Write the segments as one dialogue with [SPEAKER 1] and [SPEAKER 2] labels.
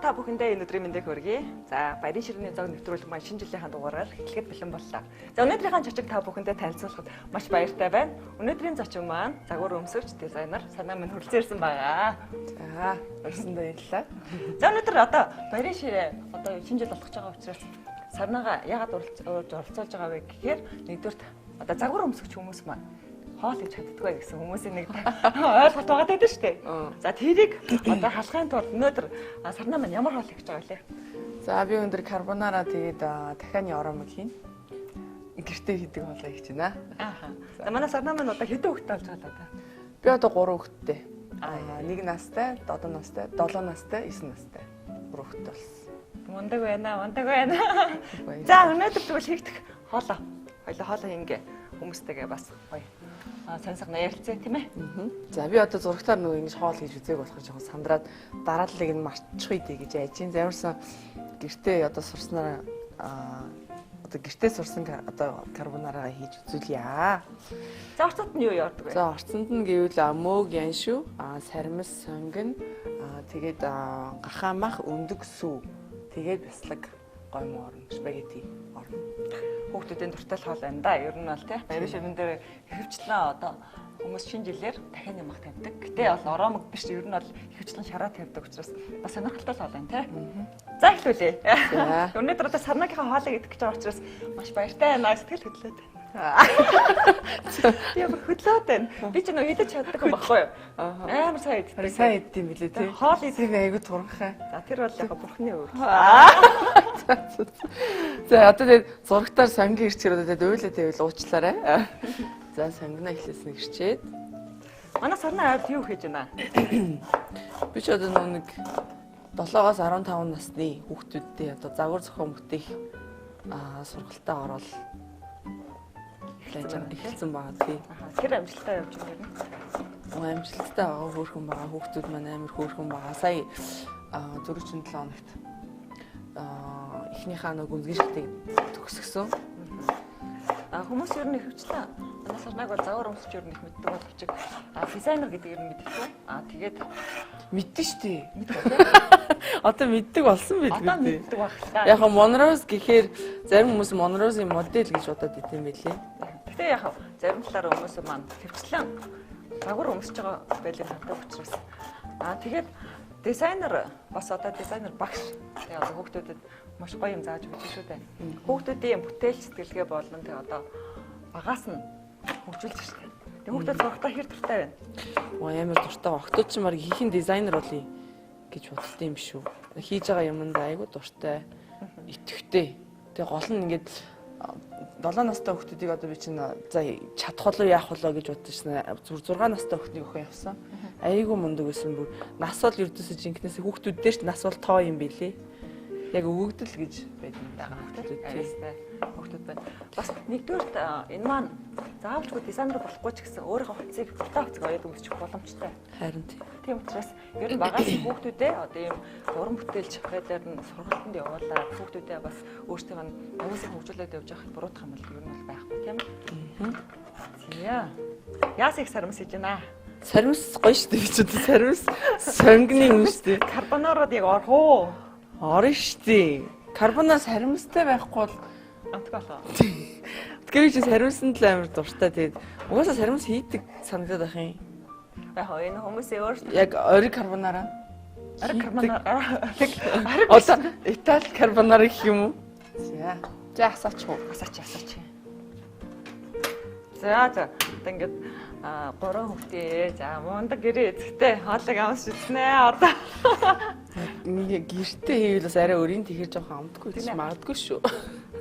[SPEAKER 1] та бүхэндээ энэ өдрийн мэндийг хүргэе. За, Баярын ширээний зог нэвтрүүлэг маань шинэ жилийнхаа дугаараар эхлэхэд бэлэн боллоо. За, өнөөдрийнхээ зочин та бүхэндээ танилцуулахад маш баяртай байна. Өнөөдрийн зочин маань загвар өмсөгч дизайнер санаа минь хүрэлцээрсэн байгаа.
[SPEAKER 2] За, өрсөндөө баярлалаа.
[SPEAKER 1] За, өнөөдөр одоо Баярын ширээ одоо шинэ жил болох байгаа учраас сарнаага яагаад оролцуулж байгаа вэ гэхээр нэгдүгürt одоо загвар өмсөгч хүмүүс маань хоол хийж чаддгүй гэсэн хүмүүсийн нэг ойлголт байгаа даа шүү дээ. За тэрийг одоо халахын тулд өнөөдөр сарнаа маань ямар хоол хийж байгаа вэ?
[SPEAKER 2] За би өнөөдөр карбонара тэгээд дахианы оромог хийн. Гэртээ хийдэг хоолоо хийж байна.
[SPEAKER 1] Ааха. За манай сарнаа маань одоо хэдэн хүүхэдтэй болж байгаа даа?
[SPEAKER 2] Би одоо 3 хүүхэдтэй. 1 настай, 7 настай, 7 настай, 9 настай. 3 хүүхэдтэй болсон.
[SPEAKER 1] Мундаг байна, мундаг байна. За өнөөдөр тэгвэл хийх хоолоо. Хоёлоо хоолоо хийнгээ хүмүүстэйгээ бас гоё. Сайн сайхан ярилцээ тийм ээ.
[SPEAKER 2] За би одоо зурагтаар нөгөө ингэж хоол хийж үзээг болохоор жоохон сандраад дарааллыг нь марчих үйдэ гэж яаж юм. Замарсан гэртээ одоо сурснараа одоо гэртээ сурсан одоо карбонараа хийж үзүүлье.
[SPEAKER 1] За орцод нь юу яардаг вэ?
[SPEAKER 2] За орцонд нь гэвэл мөөг яншүү, сармис, сонгон, тэгээд гахаамах, өндөг сүү, тэгээд бяслаг, гойм орно, спагетти орно.
[SPEAKER 1] Хүүхдүүдийн дуртай хоол байна да. Ер нь бол тий. Баярын ширэн дээр ихэвчлэн одоо хүмүүс шинэ жилээр дахин ямах тавьдаг. Гэтэ бол оромог биш ер нь бол ихэвчлэн шараа тавьдаг учраас бас сонирхолтой хоол байна тий. За эхлүүлээ. Өнөөдөр одоо сарнагийнхаа хоолыг идэх гэж байгаа учраас маш баяртай байна. Сэтгэл хөдлөөд байна. Яг хөдлөөд байна. Би ч нөө идэж чаддаг юм баггүй юу? Амар сайн иддэг.
[SPEAKER 2] Сайн иддэг юм билээ тий.
[SPEAKER 1] Хоол идэх
[SPEAKER 2] айгу туранхай.
[SPEAKER 1] За тэр бол яг бурхны өөр.
[SPEAKER 2] За одоо тэгээд зурагтаар сонгийн ирчээр одоо тэгээд уйлаа тавил уучлаарай. За сонгоно эхлэснэ гэрчээд.
[SPEAKER 1] Манай сарнаа ард юу хийж байна?
[SPEAKER 2] Би ч одоо нэг 7-аас 15 насны хүүхдүүдтэй одоо загвар зохион бүтээх сургалтаа ороод эхэлсэн байгаа тий.
[SPEAKER 1] Тэр амжилттай явж байгаа юм.
[SPEAKER 2] Амжилттай байгаа хөөрхөн байгаа хүүхдүүд маань амар хөөрхөн байгаа. Сая 4-7 хоногт эхнийхээ нэг гүнзгий шигтийг төгсгсөн.
[SPEAKER 1] Хүмүүс ер нь ихэвчлэн манай сарнаг бол загвар өмсч ер нь их мэддэг боловч дизайнер гэдгийг нь мэдчихв. Тэгээд
[SPEAKER 2] мэддэг шүү дээ. Одоо мэддэг болсон байл
[SPEAKER 1] гэдэг. Одоо мэддэг багтаа.
[SPEAKER 2] Яг Monrose гэхээр зарим хүмүүс Monrose-ийн модель гэж бодоод идэв юм байлээ.
[SPEAKER 1] Гэтэ яг зарим талаар хүмүүс маань хөвчлэн загвар өмсөж байгаа байлын хатдаг учраас. Тэгээд дизайнер бас одоо дизайнер багш. Тэгээ одоо хүүхдүүдэд маш гоё юм зааж өгч шүү дээ. Хүүхдүүдийн бүтээл сэтгэлгээ болон тэгээ одоо багаас нь хөгжүүлж штэ. Тэгээ хүүхдүүд зургатаа хэр дуртай байна.
[SPEAKER 2] Амар дуртай. Октод ч марг хийхин дизайнер болъё гэж боддсон юм шүү. Хийж байгаа юмд айгу дуртай, итгэвтэй. Тэгээ гол нь ингээд 7 настай хүүхдүүдийг одоо би чинь за чадах болоо яах болоо гэж бодчихсон. 6 настай хүүхдийг охин явсан. Айгу мундаг байсан бүр. Нас бол ердөөсөө жинкнээс хүүхдүүд дээр ч нас бол тоо юм билээ. Яг өвөгдөл гэж байдаг хүүхдүүд байна. Бас нэгдүгээр энэ маань заавалжгүй дизайнер болохгүй ч гэсэн өөрийнхөө хувцсыг дуртай хувцас оёд өмсчих боломжтой. Харин
[SPEAKER 1] тийм учраас ер нь багаас хүүхдүүдээ одоо ийм уран бүтээлч байдлаар нь сургалтанд явуулаад хүүхдүүдээ бас өөрсдөө хүмүүсийг хөгжүүлээд явж байхад буруудах юм бол ер нь бол байхгүй тийм үү? Тийм. Яас их сармс хийж байна.
[SPEAKER 2] Сармс гоё шүү дээ би ч одоо сармс сонгны юм шүү дээ.
[SPEAKER 1] Карбонарад яг орох уу?
[SPEAKER 2] Орно шүү дээ. Карбонар сармстай байхгүй бол
[SPEAKER 1] амтгүй болоо.
[SPEAKER 2] Тэгэхээр чи сармсанд л амар дуртай тэгээд угаасаа сармс хийдэг санагдаад байх юм.
[SPEAKER 1] Яг энэ хүмүүсийн өөрсдөө
[SPEAKER 2] яг ори карбонара.
[SPEAKER 1] Ори карбонара.
[SPEAKER 2] Одоо Итали карбонара гэх юм уу? За асаач уу?
[SPEAKER 1] Асаач. За ингээд 3 хүүхдээ за мундаг гэрээ эзэгтэй хоолыг амс шиднэ одоо.
[SPEAKER 2] Ингээ гэртээ хийвэл бас арай өрийн тэгэхэр жоохон амтгүй гэж магадгүй шүү.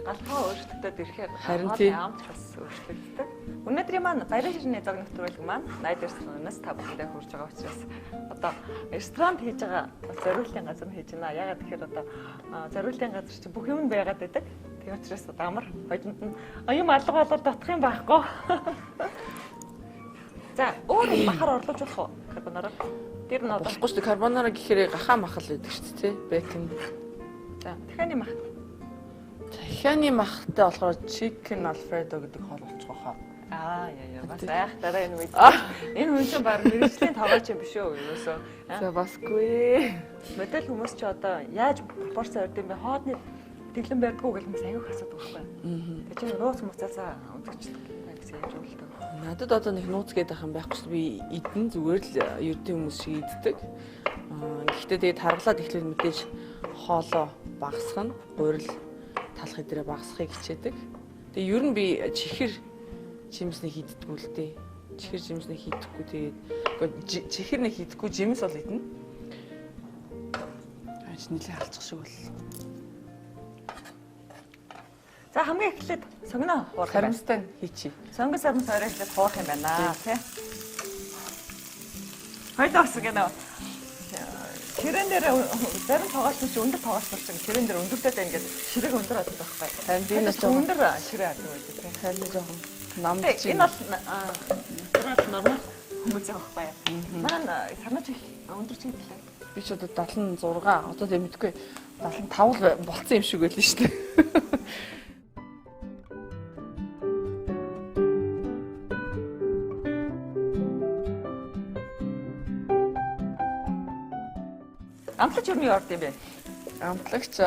[SPEAKER 1] Галхаа өөрчлөлтөд ирэхээр
[SPEAKER 2] хоолын
[SPEAKER 1] амт бас өөрчлөгддөг. Өнөөдрийн маань Баярын ширээний зог нэвтрүүлэг маань найд ресторанаас та бүхэндээ хүрж байгаа учраас одоо ресторанд хийж байгаа зориуллын газар хийж байна. Ягаад гэхээр одоо зориуллын газар чинь бүх юм байгаад байдаг. Тийм учраас одоо амар хойдонд нь юм алга болоод дотох юм байхгүй. За өөр махаар орлуулж болох уу карбонара? Тэр нь одоо
[SPEAKER 2] болохгүй шүү дээ. Карбонара гэхээр гахаа махал байдаг шүү дээ, бэкон.
[SPEAKER 1] За дахианы мах.
[SPEAKER 2] Дахианы махтай болохоор chicken alfredo гэдэг хоол болчих واخа.
[SPEAKER 1] Яа. Бас айхтараа энэ үед. Энэ хүн чинь баг мэрэгжлийн тоглооч юм биш үү ерөөсөө.
[SPEAKER 2] За басгүй.
[SPEAKER 1] Модель хүмүүс ч одоо яаж пропорц өрд юм бэ? Хоодны тэглэн барьдгүй гэж хүмүүс аяг асуудаг байхгүй. Тэгээ чинь нууц муцаасаа өдөгчдөг гэсэн юм жуулдаг.
[SPEAKER 2] Надад одоо нэг нууц гэдэг юм байхгүй шүү. Би идэн зүгээр л ердийн хүмүүс шиг иддэг. Гэхдээ тэгээд харгалаад ихлээр мэдээж хоолоо багасгах нь гурил талах дээр багасхыг хичээдэг. Тэгээ ер нь би чихэр жимснээ хийддэггүй л дээ. Чихэр жимснээ хийдэггүй тэгээд чихэр нэг хийдэггүй жимс бол идэнэ. Аж нэлээ халчих шиг бол.
[SPEAKER 1] За хамгийн эхлээд сонгоно хуурах.
[SPEAKER 2] Харамстай хийчи.
[SPEAKER 1] Сонгон сармас орой эхлээд хуурах юм байна тий. Хоёлоо бас гэнэ. Тэрэн дээр зарим тоглолт нь өндөр тоглолт чинь тэрэн дээр өндөртэй байна гэдэг ширэг өндөр байдаг байхгүй.
[SPEAKER 2] Харин би нэг
[SPEAKER 1] өндөр ширэг байдаг байдаг тий.
[SPEAKER 2] Харин жоохон намд чинь.
[SPEAKER 1] Энэ бол нормал хүмүүс аахгүй. Маань санаач их өндөр ч гэдлээ.
[SPEAKER 2] Би ч одоо 76 одоо тийм мэдгүй 75 л болцсон юм шиг байлаа шүү дээ. Амтлагч юу орд юм бэ? Амтлагч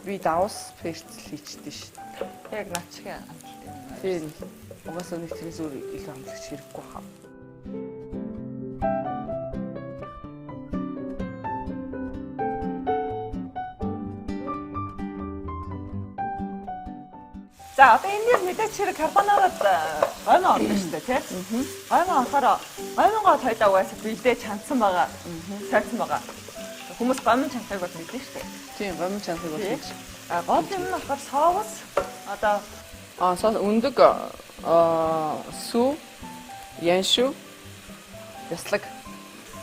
[SPEAKER 2] би давс перцэл хийчихдээ шүү дээ.
[SPEAKER 1] Яг наачгийн амтлалт юм.
[SPEAKER 2] Тийм. Угаасаа нэг тэрээс өөр их амтлагч хэрэггүй хаа.
[SPEAKER 1] За одоо энэ мэдээч хэрэг карбонарад гойно орно шүү дээ тий. Гойно орохоор гойнонгоо тойлоо угаасаа бэлдээ чансан байгаа. Сайсан байгаа. Хүмүүс гомн чанхыг бол мэднэ шүү дээ.
[SPEAKER 2] Тийм, гомн чанхыг бол мэднэ.
[SPEAKER 1] Гол юм нь болохоор соус одоо
[SPEAKER 2] соус өндөг сүү яншу яслаг.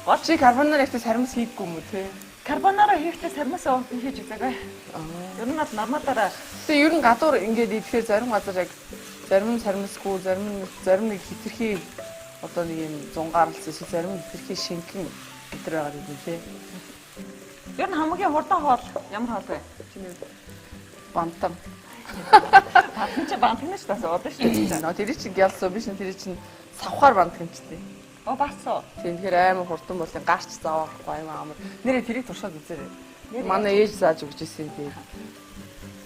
[SPEAKER 2] Гол чи карбонаар ихтэй сармас хийдэггүй юм уу тий?
[SPEAKER 1] Карбонара хийхдээ сармасаа хийж үзээгүй. Ер нь нормалаараа.
[SPEAKER 2] Тэгээ ер нь гадуур ингээд идэхээр зарим газар яг зарим нь сармасгүй, зарим нэг хитрхи одоо нэг юм зунгаарлц эсвэл зарим нь хитрхи шингэн гэтэр байгаа юм тий.
[SPEAKER 1] Ер нь хамгийн хурдан хоол ямар хоол вэ? Чиний
[SPEAKER 2] бантам.
[SPEAKER 1] Бантам ч бас одоо шүү дээ.
[SPEAKER 2] Тэр чинь гялсуу биш нэ тэр чинь савхаар бантах юм ч тий.
[SPEAKER 1] Бассоо.
[SPEAKER 2] Тийм тэгэхээр амар хурдан бол гарч заавахгүй амар. Нэрээ тэрийг туршаад үзээрэй. Манай ээж зааж өгч ирсэн тийм.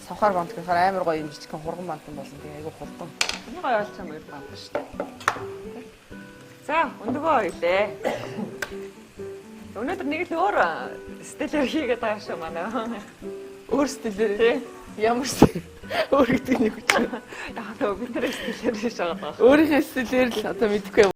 [SPEAKER 2] Савхаар бантах гэхээр амар гоё юм жижигхэн хурган бантан болно. Тэгээ айгу хурдан.
[SPEAKER 1] Энийг гоё олж байгаа юм бантан шүү дээ. За, өндөгөө ойлээ. Өнөөдөр нэг л өөр стилээр хийгээд байгаа шүү манай.
[SPEAKER 2] Өөр стилээр тий. Ямар стил? Өөр гэдэг нэг үгүй.
[SPEAKER 1] Яг л бид нар стилээр хийж байгаа.
[SPEAKER 2] Өөрийнхөө стилээр л одоо мэдэхгүй.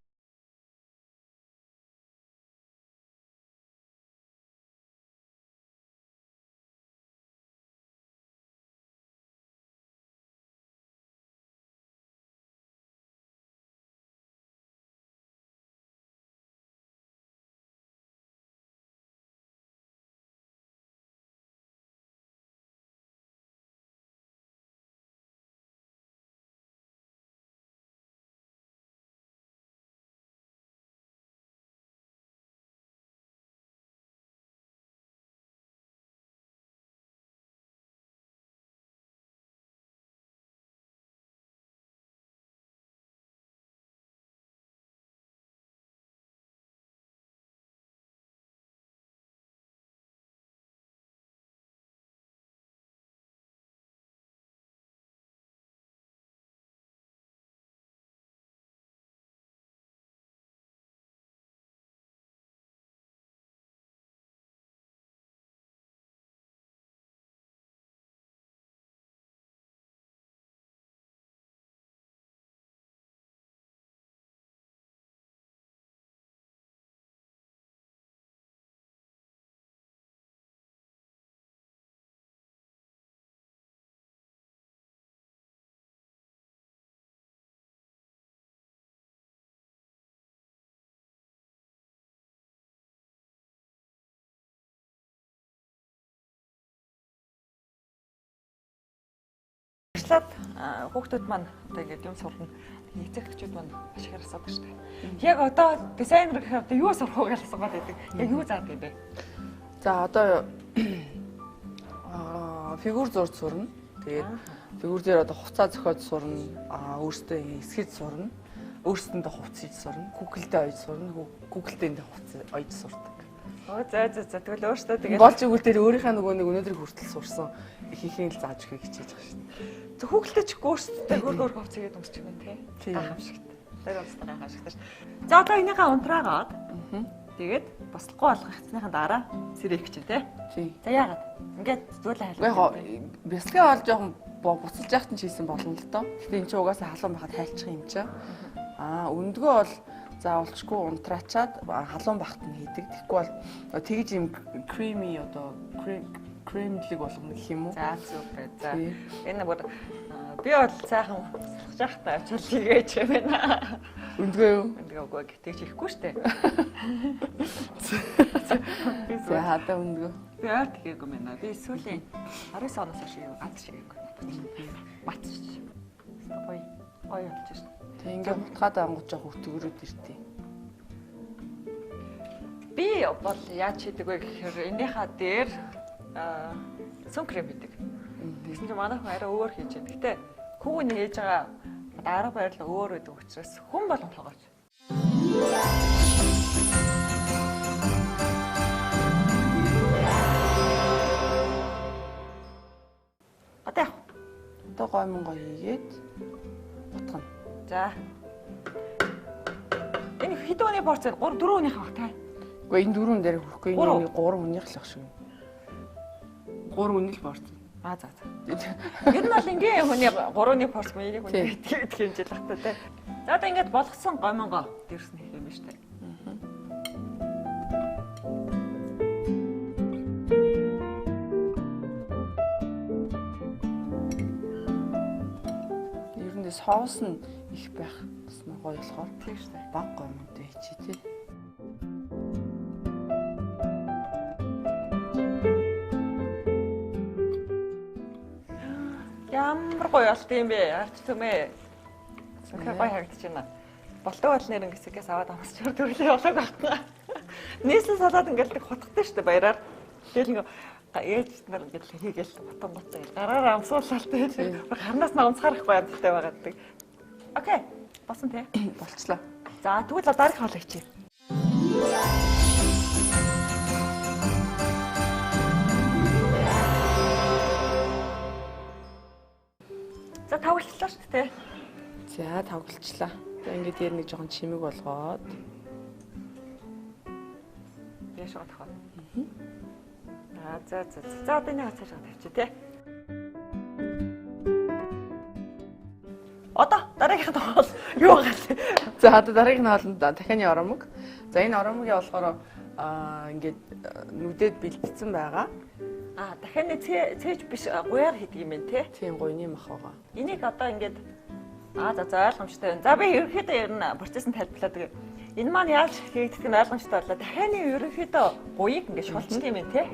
[SPEAKER 1] Ажлаад хүүхдүүд маань одоо ингээд юм сурна. Эцэгчүүд маань маш их асуудаг шүү дээ. Яг одоо дизайнер гэхээр одоо юу сурах вэ гэж асуугаад байдаг. Яг юу заадаг юм бэ?
[SPEAKER 2] За одоо фигур зурж сурна. Тэгээд фигүр дээр одоо хувцас зохиож сурна. Өөртөө эсгэж сурна. Өөртөндөө хувцас хийж сурна. Google-д ойж сурна. Google-д хувцас ойж сурдаг.
[SPEAKER 1] За тэгвэл өөртөө тэгээд
[SPEAKER 2] Болж игүүл дээр өөрийнхөө нөгөө нэг өнөөдөр хүртэл сурсан ихийг л зааж өгөхийг хичээж байгаа шүү дээ.
[SPEAKER 1] зөв хүүхэлдээ ч өөртөө өөр хувцас хийгээд өмсч юм тий.
[SPEAKER 2] Тийм.
[SPEAKER 1] Гайхамшигтай. Тэр онцтой гайхамшигтай ш. За одоо энийгээ унтраагаад тэгээд бослохгүй болгох хэцнийхэн дараа сэрэх гэж тий.
[SPEAKER 2] Тийм.
[SPEAKER 1] За яагаад? Ингээд зүгээр л
[SPEAKER 2] Уу яг бясалгын хоол жоохон буцалж яхад ч хийсэн болно л доо. Гэтэ энэ ч угаасаа халуун байхад хайлчих юм чаа. Өндгөө бол заавалчгүй унтраачаад халуун багт нь хийдэг. Тэгэхгүй бол тэгж юм creamy одоо кремлэг болгоно гэх юм уу?
[SPEAKER 1] За супер. За энэ бүр би бол цаахан сахаж явахтаа очил хийгээч юм байна.
[SPEAKER 2] Өндгөө юу?
[SPEAKER 1] Өндгөө үгүй тэгж хийхгүй штэ.
[SPEAKER 2] За хадаа өндгөө.
[SPEAKER 1] Би яа тэгээгүй юм байна. Би сүүлийн 19 оноос хойш ганц шигээгүй. Батч. Гоё болж шин.
[SPEAKER 2] Тэг ингээ мутгаад ангууд жоох өртгөрөөд иртээ.
[SPEAKER 1] Би бол яаж хийдэг вэ гэхээр энийхаа дээр сүм крем хийдэг. Тэгсэн чинь манайхан арай өөр хийж байна. Гэтэ хүүг нь хийж байгаа арга барил өөр байдаг учраас хүн болгон тоглож.
[SPEAKER 2] Одоо гой монгой хийгээд утгана.
[SPEAKER 1] За. Энэ хэд өний порц 3 4 өөнийх баг тай.
[SPEAKER 2] Гэхдээ энэ дөрөв дээр хүрэхгүй энэ 3 өнийх л ах шиг. 3 өний л порц.
[SPEAKER 1] За. Ер нь бол ингийн хүний 3-ны порц мэрийг хүний гэдэг хэмжээ л багтаа тий. За одоо ингээд болгосон гой монгой дээрс нь хийх юм байна шүү дээ.
[SPEAKER 2] Соус нь их байх бас гоё болохоор
[SPEAKER 1] тийм шүү дээ.
[SPEAKER 2] Баг гоё мөнтэй хийчээ тий.
[SPEAKER 1] Ямар гоё болт юм бэ? Арч түмээ. Сахар гоё харагдаж байна. Болтой бол нэр ингэсгээс аваад амсч төрлөө болоог байна. Нийслэл салаад ингээд хутгатай шүү дээ баяраар. Тэгэл ингээ ээж нар ингээд хийгээл утан гоцоо гэл гараараа амсуулаад тэгээд харнаас нь онцгаарахгүй амттай байгааддаг. Окей. Босон тий.
[SPEAKER 2] Болчлоо.
[SPEAKER 1] За тэгвэл дараах хоол хийчихье. За тавгалчлаа шүү дээ.
[SPEAKER 2] За тавгалчлаа. За ингээд дээр нэг жоохон чимэг болгоод
[SPEAKER 1] яаш гоо тохоо. За одоо нэг цаашаа тавьчих тий. Одоо дараагийн хоол юу гал.
[SPEAKER 2] За одоо дараагийн хоолнд дахианы оромог. За энэ оромогийн болохоор ингээд нүдэд бэлтгэсэн байгаа.
[SPEAKER 1] Дахианы цээж биш гуяар хийдэг юм байна тий.
[SPEAKER 2] Тийм гуйны мах байгаа.
[SPEAKER 1] Энийг одоо ингээд за ойлгомжтой байна. За би ерөнхийдөө ер нь процесс нь тайлбарлаад энэ маань яаж хийгдэх нь ойлгомжтой боллоо. Дахианы ерөнхийдөө гуйг ингээд шулцдаг юм байна тий.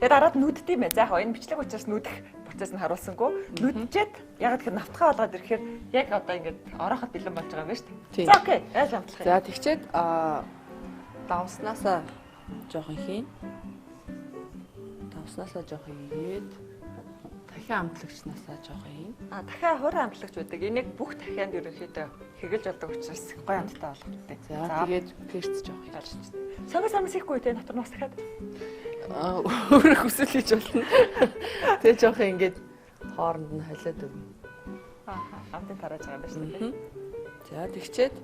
[SPEAKER 1] Тэгээд дараад нүдд юм байна. За яг энэ бичлэг учраас нүдэх процесс нь харуулсангүй. Нүдчихэд яг тэгэхээр навтхаа болгоод ирэхээр яг одоо ингээд ороход бэлэн болж байгаа юм байна шүү дээ. За окей, ойлгомжтой.
[SPEAKER 2] За тэгчээд давснаасаа жоохон хийн. Давснаасаа жоохон хийгээд дахин амтлагчнаасаа жоохон хийн.
[SPEAKER 1] Дахиад хуран амтлагч байдаг. Энийг бүх дахианд ерөнхийдөө хэгэлж болдог учраас гоё амттай болгохтой.
[SPEAKER 2] За тэгээд перц жоохон хийж.
[SPEAKER 1] Сагас амсахгүй те натур нас дахиад.
[SPEAKER 2] Өөрөө хүсэл хийж болно. Тэгээ жоохон ингээд хооронд нь холиод өгнө.
[SPEAKER 1] Амтын тарааж байгаа юм байна шүү дээ.
[SPEAKER 2] За тэгчээд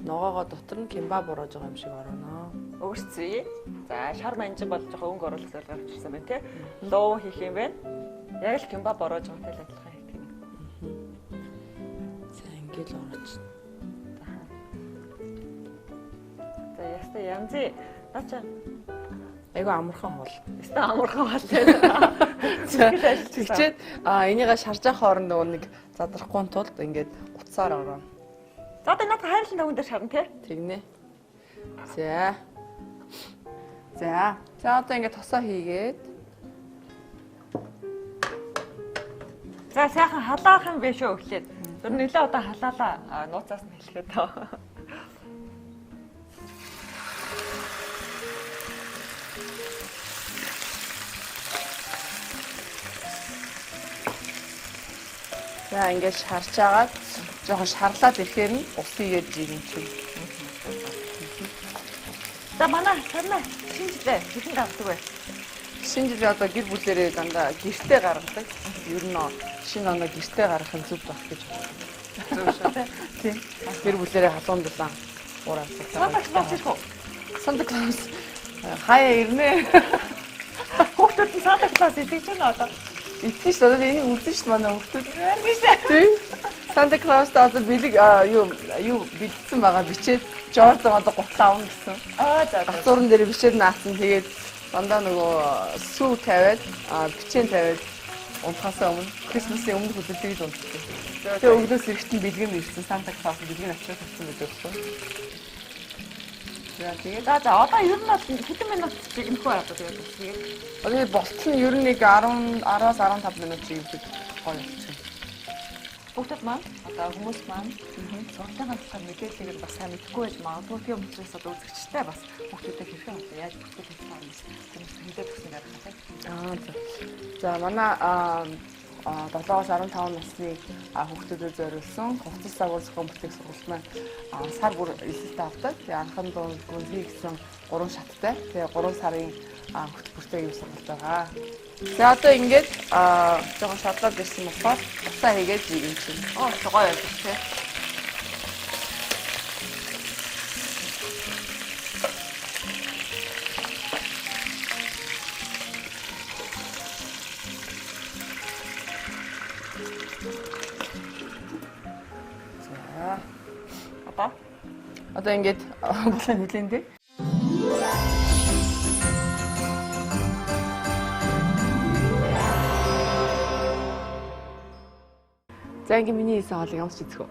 [SPEAKER 2] ногоогоо дотор нь кимбаб ороож байгаа юм шиг ороно.
[SPEAKER 1] Өөрсцөө. За шар манжин болж байгаа өнгө оруулах зорилгоор авчирсан байна те. Луу хийх юм байна. Яг л кимбаб ороож байгаатай л адилхан хийх юм.
[SPEAKER 2] За ингээд л ороож.
[SPEAKER 1] За яста янзы наача
[SPEAKER 2] айгу амархан хоол.
[SPEAKER 1] яста амархан хоол.
[SPEAKER 2] Тэгчээд энийгээ шаржаах хооронд нөгөө нэг задрахгүй тулд ингээд утсаар ороо.
[SPEAKER 1] За одоо надад хайрлан даван дээр шарна те.
[SPEAKER 2] Тэгнэ. За одоо ингээд тосоо хийгээд.
[SPEAKER 1] За сайхан халаах юм биш үү эхлээд. Зөв нөлөө одоо халаалаа нууцаас нь хэлэхэд тоо.
[SPEAKER 2] За ингээд шарч агаад жоохон шарлаад ирэхээр нь усыгээд жиг юм чинь.
[SPEAKER 1] За манай санаа шинжилээ хэдэн давдаг вэ?
[SPEAKER 2] Шинэ жилийн одоо гэр бүлэрээ дандаа гэртээ гаргадаг. Ер нь шинэ оноо гэртээ гаргах нь зүг баг гэж байна.
[SPEAKER 1] Зөв шүү
[SPEAKER 2] Тийм. Гэр бүлэрээ халуун дулаан ураа
[SPEAKER 1] Санаа класс ирэх үү?
[SPEAKER 2] Санта Клаус хаяа ирнэ.
[SPEAKER 1] Хүүхдүүд нь Санта Клаус идэж байна одоо.
[SPEAKER 2] Итгэж шүү дээ. Энийг үзэн шүү манай хүүхдүүд. Тийм. Санта Клаус одоо бэлэг юу бэлдсэн байгаа бичээд Жордан одоо гутлаа авна гэсэн.
[SPEAKER 1] За.
[SPEAKER 2] Гацуурн дээр бичээд наасан. Тэгээд дандаа нөгөө сүү тавиад бичээн тавиад унтахаас өмнө Крисмсийн өмнөх өдөр тэгж унтдаг. Тэгээ өглөөс эрэхтэн бэлгэн ирсэн Санта Клаус бэлгэн авчирч авсан гэдэг байна. Тэгээд
[SPEAKER 1] За одоо ер нь бол хэдэн минут чигнэх вэ одоо тэгээд тэгээд
[SPEAKER 2] одоо болтол нь ер нь нэг 10-аас 15 минут чиглэж гоё болчихно.
[SPEAKER 1] Бүгд маань одоо хүмүүс маань сургуулийн талаар мэдээллийг бас сайн мэдэхгүй байж магадгүй тийм учраас одоо үзэгчтэй бас хүмүүстэй хэрхэн одоо яаж бүтээл хийх юм хүмүүс хэлээд өгсөн байх тийм.
[SPEAKER 2] За манай 7-аас 15 насны хүүхдүүдэд зориулсан хувцас загвар зохион бүтээх сургалт маань сар бүр эсэлтэ авдаг. Тэгээ анхны дунд гүнзгий гэсэн 3 шаттай. Тэгээ 3 сарын хөтөлбөртэй юм сургалт байгаа. За одоо ингээд жоохон шатлаад ирсэн болохоор усаа хийгээд юм чинь.
[SPEAKER 1] Гоё юм тийм.
[SPEAKER 2] Одоо ингээд бүлээн хүлэн дээ. За ингээд миний хийсэн хоолыг ямарч үзэх үү?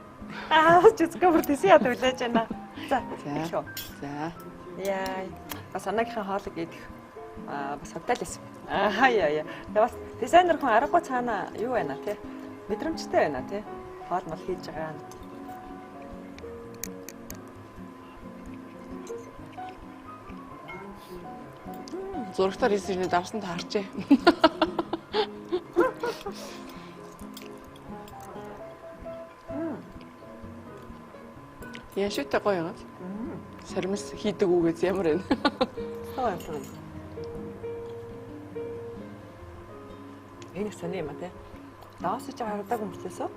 [SPEAKER 1] Чицгээ бүр тийсэн яд үлээж байна. За.
[SPEAKER 2] За.
[SPEAKER 1] Яа. Бас анагийнхаа хоолыг идэх бас хавтал байсан. Яа. Тэгээ бас дизайнер хүн аргагүй цаана юу байна те? Мэдрэмжтэй байна те? Хоол мал хийж байгаа.
[SPEAKER 2] Зурагтаар хийсэн давсан таарчээ. Яшуутай гоё юм. Сармис хийдэг үгээс ямар байна?
[SPEAKER 1] Гоё юм. Энэ сони юм аа те. Давсаж хардаг юм болчихсон.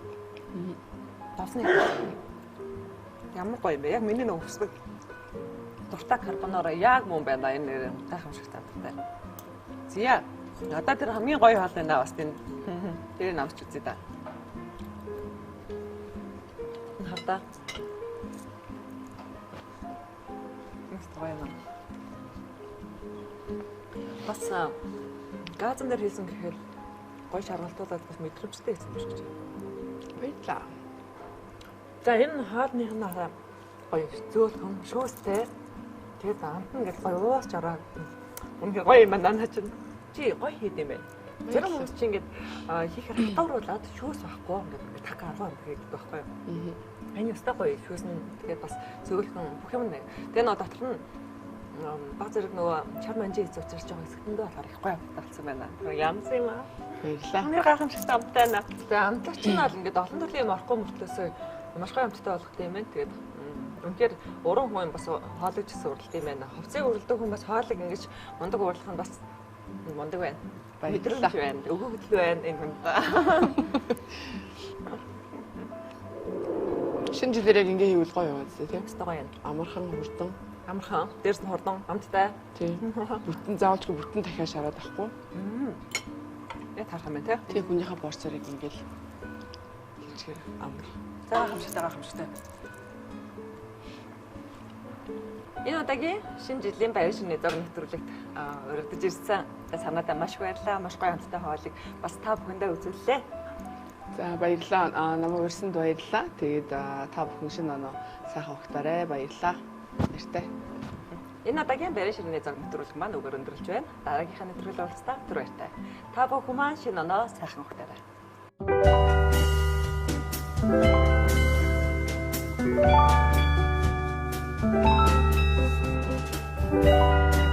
[SPEAKER 1] Давсны ямар гоё юм бэ? Яг миний нэг өсвөг дуртай карбонара яг мөн байна энэ нэр тайхан шиг таатай. Зя. Одоо тэр хамгийн гоё хоол байна бас тийм. Тэр намч үзье да. Хата. Гоё юм. Бас газан дээр хийсэн гэхээр гоё шаргалтуудад бас мэдрэмжтэй гэсэн юм шиг.
[SPEAKER 2] Баярлаа.
[SPEAKER 1] За энэ хоолных нь гоё зөөлхөн шүүстэй. Тэгээд амтан гэж гоё уус жараа. Үнэхээр гоё юм байна наа чинь. Чи гоё хийд юм байна. Зэрэг хүмүүс чи ингээд хийхээр хатавруулаад шүүс байхгүй ингээд так 10 гэдэг байхгүй юу. Энэ өстой гоё шүүс нь тэгээд бас зөөлхөн бүх юм нэ. Тэгээд нөө дотор нь баг зэрэг нөгөө чар манжи зүүцэрч байгаа хэсгэндээ болохоор их гоё талцсан байна. Янз юм аа.
[SPEAKER 2] Баярлаа.
[SPEAKER 1] Миний гайхамшигтай амттай байна. Тэгээд амтлагч нь бол ингээд олон төрлийн юм орохгүй мөртлөөсөө маш гоё амттай болгох юм байна. Тэгээд үнээр уран хүн бас хоолойч суралт юм байна. Хувцсыг уралдаг хүн бас хоолыг ингэж мундаг урлах нь бас мундаг байна. Баярлалаа байна. Өгөө хөдөл байна энэ хүнд.
[SPEAKER 2] Шинэ жилээрээ ингээ хийвэл гоё юм зү тийм.
[SPEAKER 1] Гоё юм.
[SPEAKER 2] Амархан хурдан.
[SPEAKER 1] Амархан. Дээрс нь хурдан амттай.
[SPEAKER 2] Тийм. Бүтэн заавалчгүй бүтэн дахиад шараад авахгүй.
[SPEAKER 1] Яг тарах юм тий.
[SPEAKER 2] Тийм хүнийхээ порцорыг ингээл хийчихээр амар.
[SPEAKER 1] Гайхамшигтай. Энэ удаагийн шинэ жилийн баяр шинэ зураг нэвтрүүлэгт өргөдөж ирсэн санаадаа маш баярлалаа. Маш гоё хамттай хоолыг бас та бүхэндээ үзүүллээ.
[SPEAKER 2] За баярлалаа. Намайг урьсанд баярлалаа. Тэгээд та бүхэн шинэ оноо сайхан ухтаарай. Баярлалаа. Баяртай.
[SPEAKER 1] Энэ удаагийн баяр шинэ зураг нэвтрүүлэг маань өгөр өндөрлж байна. Дараагийнхаа нэвтрүүлэг уулзтаа түр баяртай. Та бүхэн маань шинэ оноо сайхан ухтаарай. Thank you.